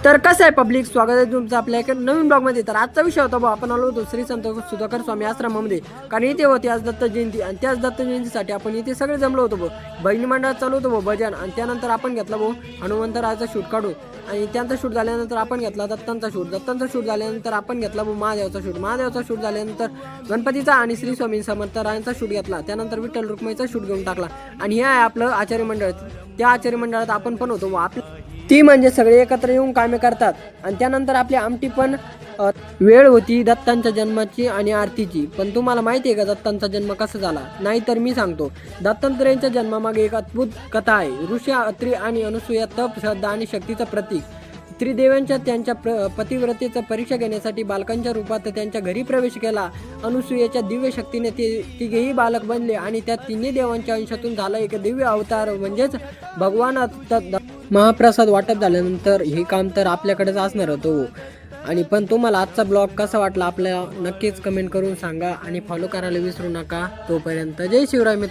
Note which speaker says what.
Speaker 1: तर कसं आहे पब्लिक, स्वागत आहे तुमचं आपल्या एका नवीन ब्लॉगमध्ये. तर आजचा विषय होता बा, आपण आलो होतो श्री संत सुधाकर स्वामी आश्रमामध्ये, कारण इथे होती आज दत्त जयंती. आणि त्याच दत्त जयंतीसाठी आपण इथे सगळे जमलो होतो भाऊ. बहिणी मंडळात चालू होतो भाऊ भजन. आणि त्यानंतर आपण घेतला भाऊ हनुमंतरायाचा शूट काढून. आणि त्यांचा शूट झाल्यानंतर आपण घेतला दत्तांचा शूट झाल्यानंतर आपण घेतला भाऊ महादेवाचा शूट झाल्यानंतर गणपतीचा आणि श्री स्वामी समर्थरायांचा शूट घेतला. त्यानंतर विठ्ठल रुक्माईचा शूट घेऊन टाकला. आणि हे आहे आपलं आचार्य मंडळ. त्या आचार्य मंडळात आपण पण होतो. ती म्हणजे सगळे एकत्र येऊन कामे करतात. आणि त्यानंतर आपली आमटी पण वेळ होती दत्तांच्या जन्माची आणि आरतीची. पण तुम्हाला माहिती आहे का दत्तांचा जन्म कसा झाला? नाही तर मी सांगतो. दत्तात्रयांच्या जन्मामागे एक अद्भुत कथा आहे. ऋषी अत्री आणि अनुसूया तप, श्रद्धा आणि शक्तीचं प्रतीक. त्रिदेवांच्या त्यांच्या पतिव्रतेचा परीक्षा घेण्यासाठी बालकांच्या रूपात त्यांच्या घरी प्रवेश केला. अनुसूयेच्या दिव्य शक्तीने ते तिघेही बालक बनले आणि त्या तिन्ही देवांच्या अंशातून झाला एक दिव्य अवतार म्हणजेच भगवान. महाप्रसाद वाटप झाल्यानंतर हे काम तर आपल्याकडेच असणार होतो. आणि पण तुम्हाला आजचा ब्लॉग कसा वाटला आपल्याला नक्कीच कमेंट करून सांगा आणि फॉलो करायला विसरू नका. तोपर्यंत जय शिवराय मित्र.